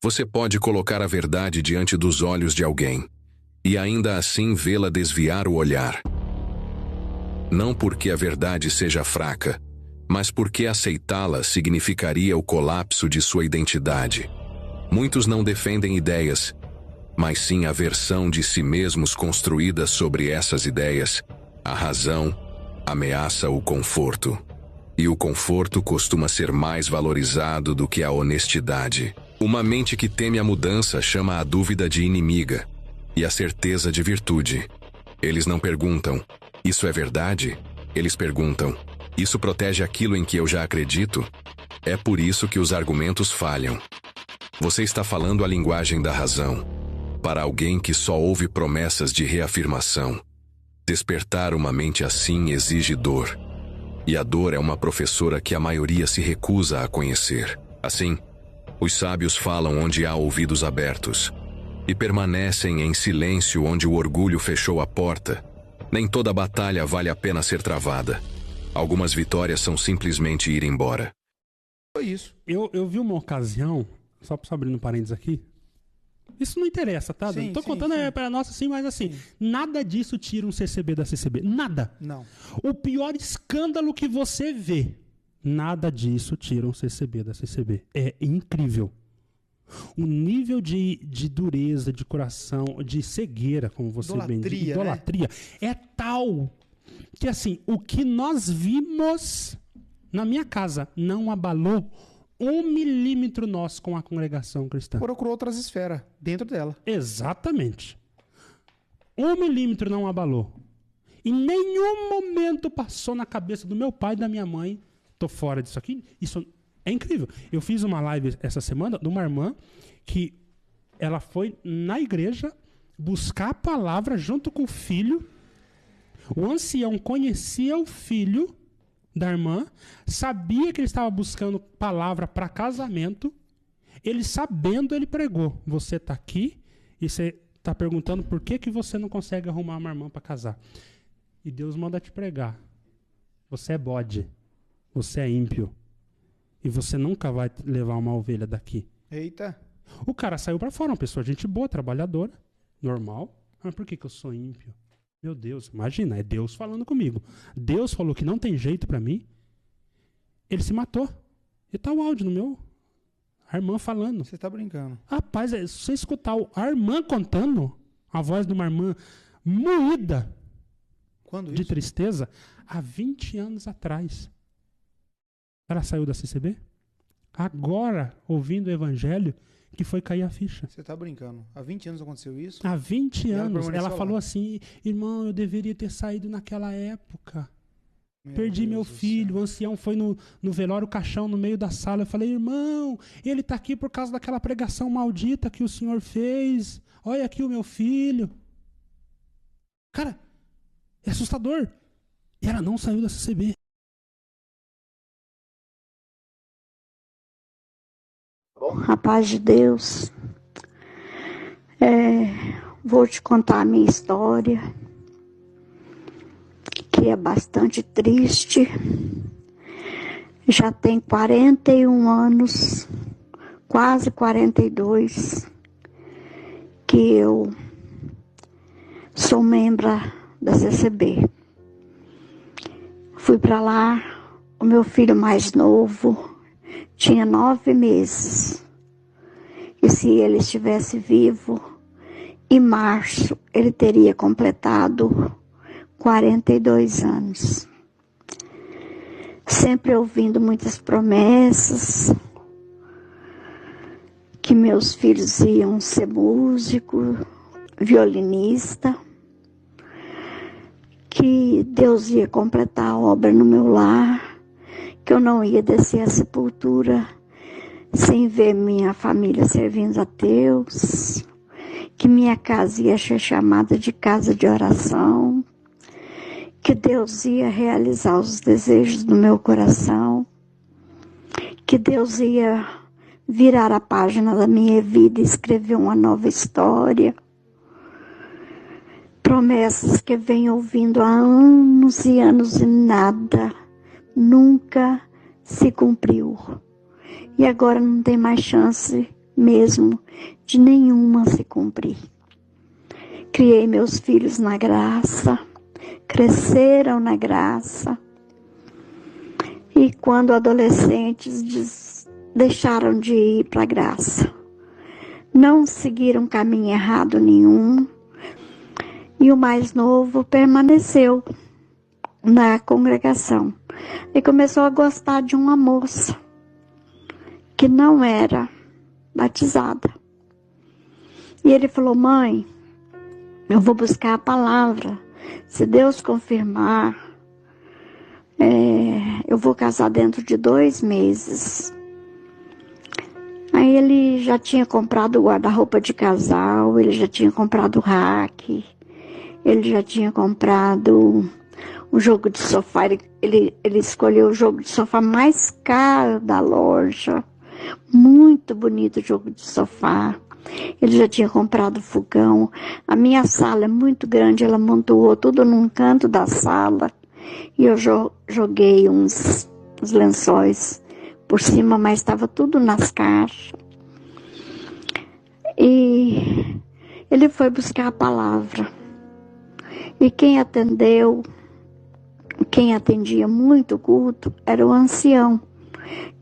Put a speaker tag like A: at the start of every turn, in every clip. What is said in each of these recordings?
A: Você pode colocar a verdade diante dos olhos de alguém e ainda assim vê-la desviar o olhar. Não porque a verdade seja fraca, mas porque aceitá-la significaria o colapso de sua identidade. Muitos não defendem ideias, mas sim a versão de si mesmos construída sobre essas ideias. A razão ameaça o conforto. E o conforto costuma ser mais valorizado do que a honestidade. Uma mente que teme a mudança chama a dúvida de inimiga e a certeza de virtude. Eles não perguntam, isso é verdade? Eles perguntam, isso protege aquilo em que eu já acredito? É por isso que os argumentos falham. Você está falando a linguagem da razão. Para alguém que só ouve promessas de reafirmação, despertar uma mente assim exige dor. E a dor é uma professora que a maioria se recusa a conhecer. Assim, os sábios falam onde há ouvidos abertos e permanecem em silêncio onde o orgulho fechou a porta. Nem toda batalha vale a pena ser travada. Algumas vitórias são simplesmente ir embora.
B: Foi isso.
C: Eu vi uma ocasião, só abrindo um parênteses aqui, isso não interessa, tá?
B: Sim,
C: tô contando pra nossa assim, mas assim, nada disso tira um CCB da CCB. Nada.
B: Não.
C: O pior escândalo que você vê, nada disso tira um CCB da CCB. É incrível. O nível de dureza, de coração, de cegueira, como você bem diz, idolatria, né? É tal que, assim, o que nós vimos na minha casa não abalou 1 milímetro nós com a congregação cristã.
B: Procurou outras esferas dentro dela.
C: Exatamente. 1 milímetro não abalou. Em nenhum momento passou na cabeça do meu pai e da minha mãe, tô fora disso aqui. Isso é incrível. Eu fiz uma live essa semana de uma irmã que ela foi na igreja buscar a palavra junto com o filho. O ancião conhecia o filho da irmã, sabia que ele estava buscando palavra para casamento. Ele sabendo, ele pregou. Você está aqui e você está perguntando por que você não consegue arrumar uma irmã para casar. E Deus manda te pregar. Você é bode. Você é ímpio. E você nunca vai levar uma ovelha daqui.
B: Eita.
C: O cara saiu para fora, uma pessoa gente boa, trabalhadora, normal. Mas por que eu sou ímpio? Meu Deus, imagina, é Deus falando comigo. Deus falou que não tem jeito para mim. Ele se matou. E tá o áudio no meu. A irmã falando.
B: Você tá brincando.
C: Rapaz, se você escutar a irmã contando, a voz de uma irmã moída
B: Quando
C: de
B: isso?
C: tristeza, há 20 anos atrás. Ela saiu da CCB? Agora, ouvindo o evangelho, que foi cair a ficha.
B: Você tá brincando. Há 20 anos aconteceu isso?
C: Há 20 anos. Ela falou
B: lá.
C: assim, irmão, eu deveria ter saído naquela época. Perdi meu filho, o ancião foi no velório, o caixão no meio da sala. Eu falei, irmão, ele tá aqui por causa daquela pregação maldita que o senhor fez. Olha aqui o meu filho. Cara, é assustador. E ela não saiu da CCB.
D: A paz de Deus. Vou te contar a minha história, que é bastante triste. Já tem 41 anos, quase 42, que eu sou membro da CCB. Fui para lá, o meu filho mais novo tinha 9 meses. E se ele estivesse vivo, em março ele teria completado 42 anos. Sempre ouvindo muitas promessas, que meus filhos iam ser músico, violinista, que Deus ia completar a obra no meu lar, que eu não ia descer à sepultura sem ver minha família servindo a Deus, que minha casa ia ser chamada de casa de oração, que Deus ia realizar os desejos do meu coração, que Deus ia virar a página da minha vida e escrever uma nova história. Promessas que eu venho ouvindo há anos e anos e nada nunca se cumpriu. E agora não tem mais chance mesmo de nenhuma se cumprir. Criei meus filhos na graça, cresceram na graça, e quando adolescentes deixaram de ir para a graça, não seguiram caminho errado nenhum, e o mais novo permaneceu na congregação e começou a gostar de uma moça que não era batizada. E ele falou: mãe, eu vou buscar a palavra, se Deus confirmar, eu vou casar dentro de 2 meses. Aí ele já tinha comprado o guarda-roupa de casal, ele já tinha comprado o rack, ele já tinha comprado um jogo de sofá, ele escolheu o jogo de sofá mais caro da loja, muito bonito o jogo de sofá. Ele já tinha comprado fogão. A minha sala é muito grande, ela montou tudo num canto da sala, e eu joguei uns lençóis por cima, mas estava tudo nas caixas. E ele foi buscar a palavra. E quem atendia muito o culto era o ancião,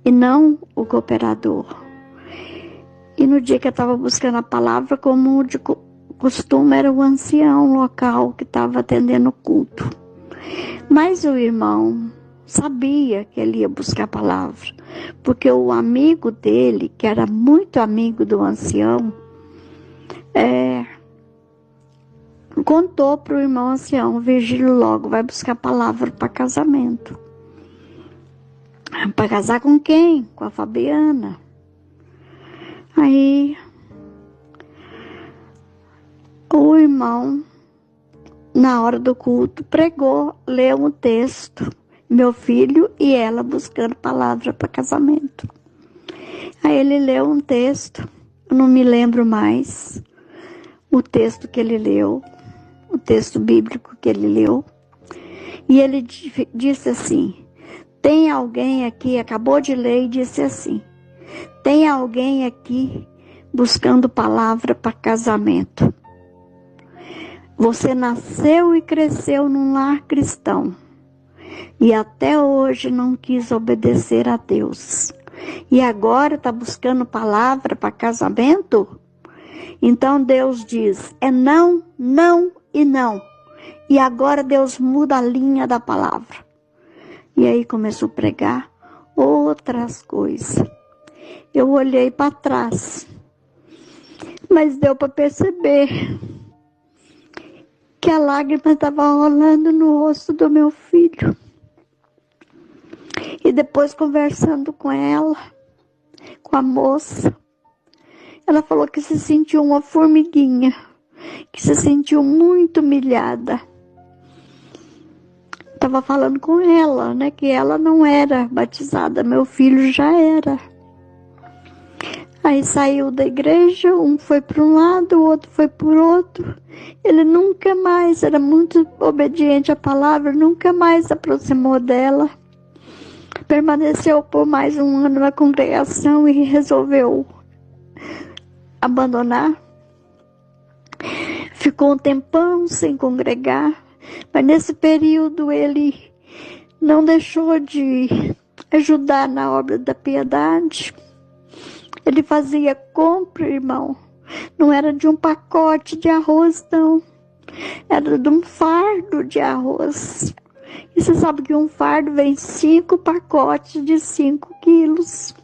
D: e não o cooperador. E no dia que eu estava buscando a palavra, como de costume, era o ancião local que estava atendendo o culto. Mas o irmão sabia que ele ia buscar a palavra, porque o amigo dele, que era muito amigo do ancião, contou para o irmão ancião: Virgílio logo vai buscar a palavra para casamento. Para casar com quem? Com a Fabiana. Aí o irmão, na hora do culto, pregou, leu um texto, meu filho e ela buscando palavra para casamento. Aí ele leu um texto, eu não me lembro mais o texto que ele leu, o texto bíblico que ele leu, e ele disse assim: tem alguém aqui, acabou de ler e disse assim: tem alguém aqui buscando palavra para casamento. Você nasceu e cresceu num lar cristão e até hoje não quis obedecer a Deus. E agora está buscando palavra para casamento? Então Deus diz: é não, não e não. E agora Deus muda a linha da palavra. E aí começou a pregar outras coisas. Eu olhei para trás, mas deu para perceber que a lágrima estava rolando no rosto do meu filho. E depois, conversando com ela, com a moça, ela falou que se sentiu uma formiguinha, que se sentiu muito humilhada. Estava falando com ela, né, que ela não era batizada, meu filho já era. Aí saiu da igreja, um foi para um lado, o outro foi para o outro. Ele nunca mais, era muito obediente à palavra, nunca mais se aproximou dela. Permaneceu por mais um ano na congregação e resolveu abandonar. Ficou um tempão sem congregar, mas nesse período ele não deixou de ajudar na obra da piedade. Ele fazia compra, irmão. Não era de um pacote de arroz, não. Era de um fardo de arroz. E você sabe que um fardo vem 5 pacotes de 5 quilos.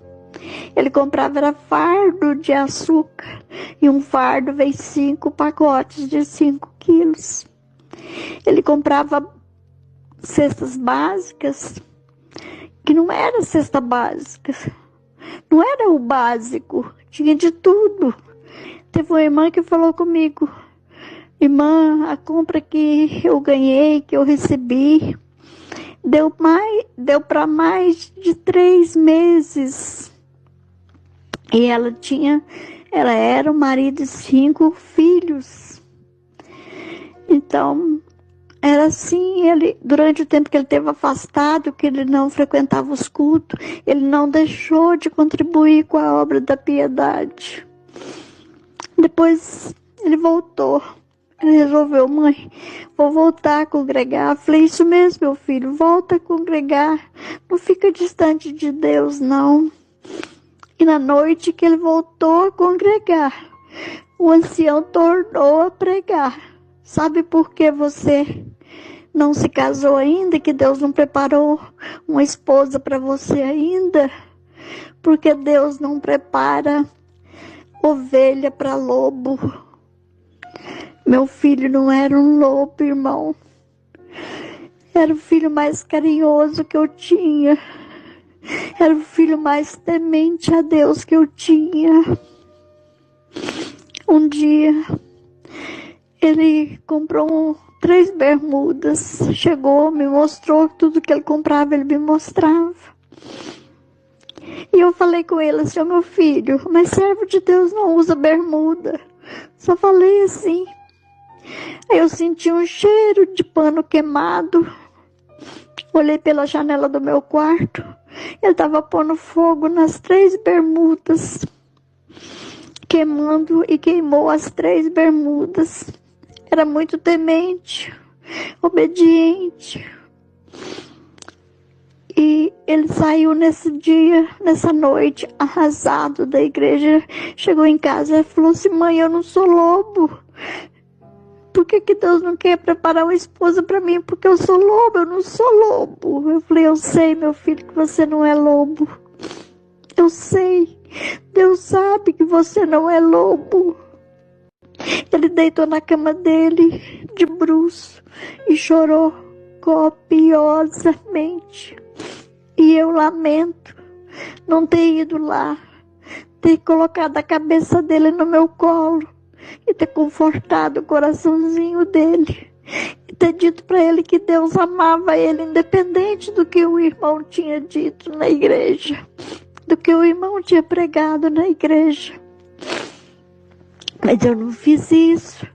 D: Ele comprava era fardo de açúcar. E um fardo vem 5 pacotes de 5 quilos. Ele comprava cestas básicas, que não era cesta básica. Não era o básico, tinha de tudo. Teve uma irmã que falou comigo: irmã, a compra que eu ganhei, que eu recebi, deu para mais de 3 meses. E ela era o marido de 5 filhos. Então, Era assim, ele, durante o tempo que ele esteve afastado, que ele não frequentava os cultos, ele não deixou de contribuir com a obra da piedade. Depois ele voltou, ele resolveu, mãe, vou voltar a congregar. Eu falei, isso mesmo, meu filho, volta a congregar, não fica distante de Deus, não. E na noite que ele voltou a congregar, o ancião tornou a pregar. Sabe por que você não se casou ainda, que Deus não preparou uma esposa para você ainda? Porque Deus não prepara ovelha para lobo. Meu filho não era um lobo, irmão. Era o filho mais carinhoso que eu tinha. Era o filho mais temente a Deus que eu tinha. Um dia, ele comprou 3 bermudas, chegou, me mostrou tudo que ele comprava, ele me mostrava. E eu falei com ele assim, meu filho, mas servo de Deus não usa bermuda. Só falei assim. Aí eu senti um cheiro de pano queimado. Olhei pela janela do meu quarto, ele estava pondo fogo nas 3 bermudas, queimando e queimou as 3 bermudas. Era muito temente, obediente. E ele saiu nesse dia, nessa noite, arrasado da igreja. Chegou em casa e falou assim, mãe, eu não sou lobo. Por que Deus não quer preparar uma esposa para mim? Porque eu sou lobo, eu não sou lobo. Eu falei, eu sei, meu filho, que você não é lobo. Eu sei. Deus sabe que você não é lobo. Ele deitou na cama dele, de bruços, e chorou copiosamente. E eu lamento não ter ido lá, ter colocado a cabeça dele no meu colo, e ter confortado o coraçãozinho dele, e ter dito para ele que Deus amava ele, independente do que o irmão tinha dito na igreja, do que o irmão tinha pregado na igreja. Mas eu não fiz isso.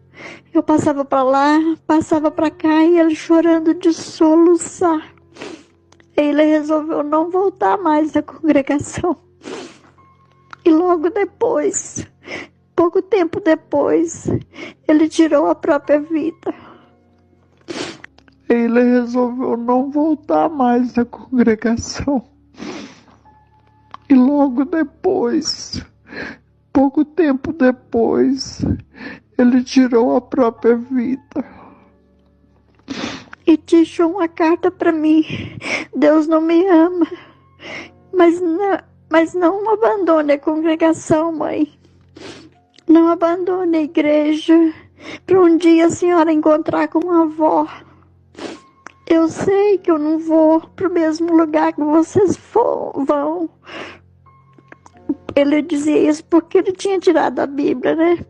D: Eu passava para lá, passava para cá, e ele chorando de soluçar. Ele resolveu não voltar mais à congregação. E logo depois, pouco tempo depois, ele tirou a própria vida. Ele resolveu não voltar mais à congregação. E logo depois, pouco tempo depois, ele tirou a própria vida. E deixou uma carta para mim. Deus não me ama, mas não abandone a congregação, mãe. Não abandone a igreja, para um dia a senhora encontrar com a avó. Eu sei que eu não vou para o mesmo lugar que vocês vão. Ele dizia isso porque ele tinha tirado a Bíblia, né?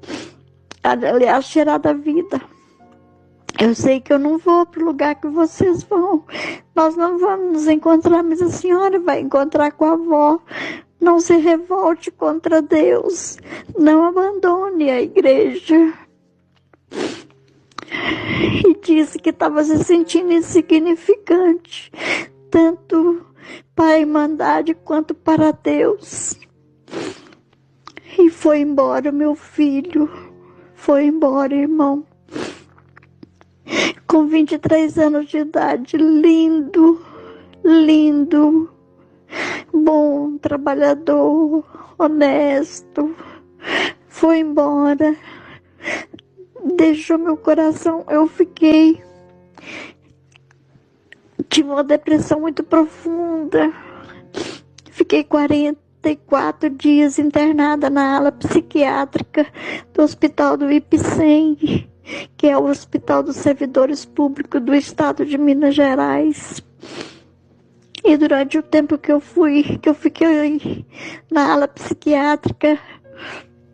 D: Aliás, tirado a vida. Eu sei que eu não vou para o lugar que vocês vão. Nós não vamos nos encontrar, mas a senhora vai encontrar com a avó. Não se revolte contra Deus. Não abandone a igreja. E disse que estava se sentindo insignificante, tanto para a Irmandade quanto para Deus. E foi embora, meu filho. Foi embora, irmão. Com 23 anos de idade, lindo, lindo, bom, trabalhador, honesto. Foi embora. Deixou meu coração. Eu tive uma depressão muito profunda. Fiquei 44 dias internada na ala psiquiátrica do Hospital do Ipiceng, que é o Hospital dos Servidores Públicos do Estado de Minas Gerais. E durante o tempo que eu fiquei na ala psiquiátrica,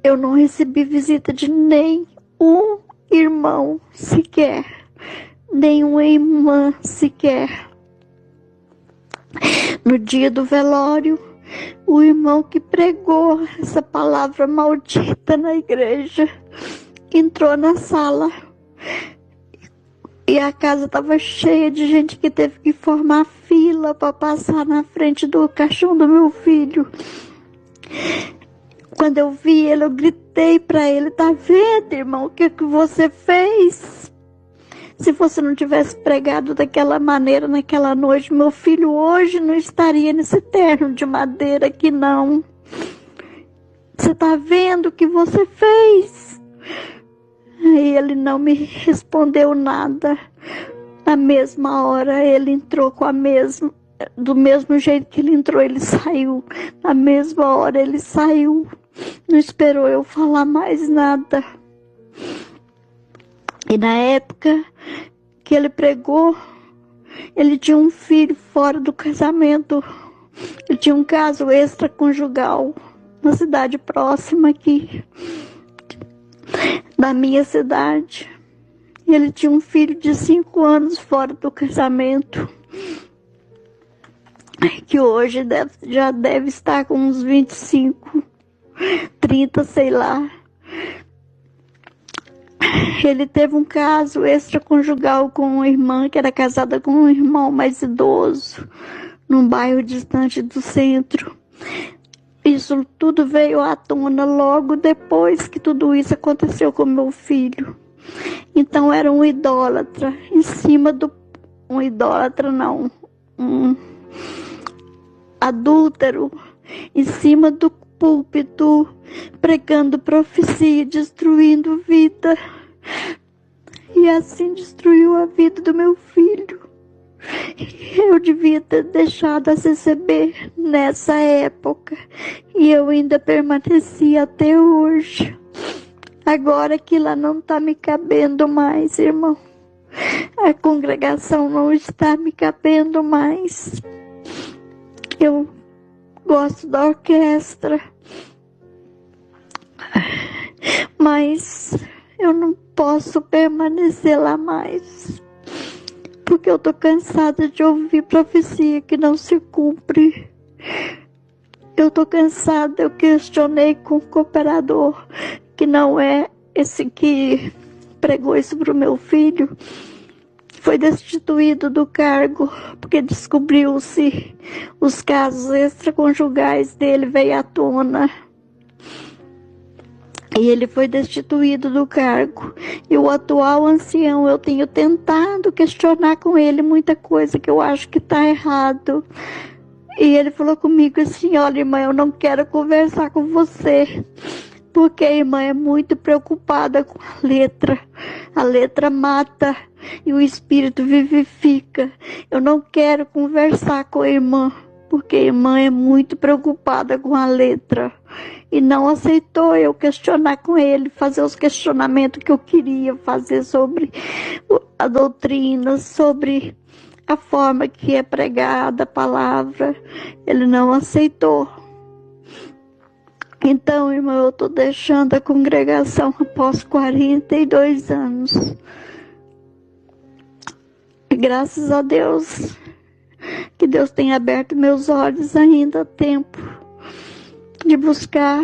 D: eu não recebi visita de nenhum irmão sequer, nenhuma irmã sequer. No dia do velório, o irmão que pregou essa palavra maldita na igreja entrou na sala E a casa estava cheia de gente que teve que formar fila para passar na frente do caixão do meu filho. Quando eu vi ele, eu gritei para ele: tá vendo, irmão, o que você fez? Se você não tivesse pregado daquela maneira naquela noite, meu filho hoje não estaria nesse terno de madeira aqui, não. Você tá vendo o que você fez? Aí ele não me respondeu nada. Na mesma hora ele entrou do mesmo jeito que ele entrou, ele saiu. Na mesma hora ele saiu. Não esperou eu falar mais nada. E na época que ele pregou, ele tinha um filho fora do casamento. Ele tinha um caso extraconjugal na cidade próxima aqui da minha cidade. E ele tinha um filho de 5 anos fora do casamento, que hoje já deve estar com uns 25, 30, sei lá. Ele teve um caso extraconjugal com uma irmã que era casada com um irmão mais idoso, num bairro distante do centro. Isso tudo veio à tona logo depois que tudo isso aconteceu com meu filho. Então era um idólatra em cima do... Um idólatra não, um adúltero em cima do púlpito, pregando profecia, destruindo vida. E assim destruiu a vida do meu filho. Eu devia ter deixado a receber nessa época, e eu ainda permaneci até hoje. Agora que lá não está me cabendo mais, irmão. A congregação não está me cabendo mais. Eu gosto da orquestra, mas eu não posso permanecer lá mais, porque eu tô cansada de ouvir profecia que não se cumpre. Eu tô cansada, eu questionei com o cooperador, que não é esse que pregou isso pro meu filho, foi destituído do cargo, porque descobriu-se os casos extraconjugais dele, veio à tona. E ele foi destituído do cargo. E o atual ancião, eu tenho tentado questionar com ele muita coisa que eu acho que está errado. E ele falou comigo assim: olha, irmã, eu não quero conversar com você, porque a irmã é muito preocupada com a letra. A letra mata e o espírito vivifica. Eu não quero conversar com a irmã, porque a irmã é muito preocupada com a letra. E não aceitou eu questionar com ele, fazer os questionamentos que eu queria fazer sobre a doutrina, sobre a forma que é pregada a palavra. Ele não aceitou. Então, irmão, eu estou deixando a congregação após 42 anos. E graças a Deus, que Deus tenha aberto meus olhos ainda a tempo de buscar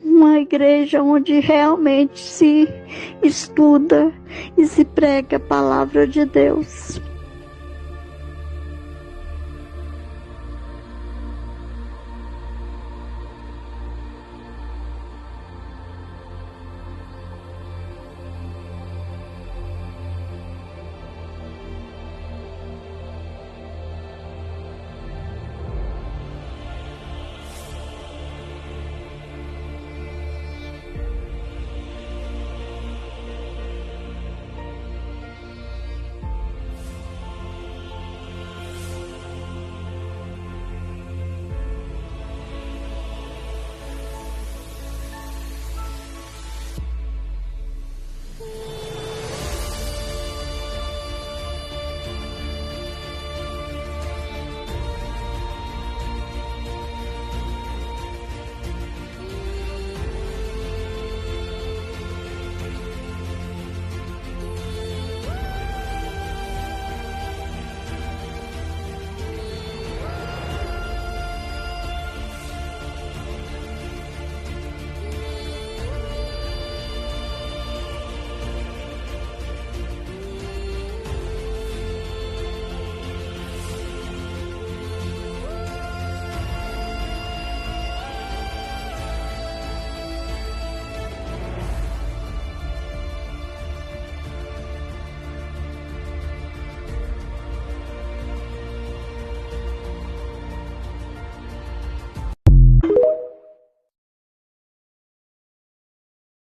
D: uma igreja onde realmente se estuda e se prega a palavra de Deus.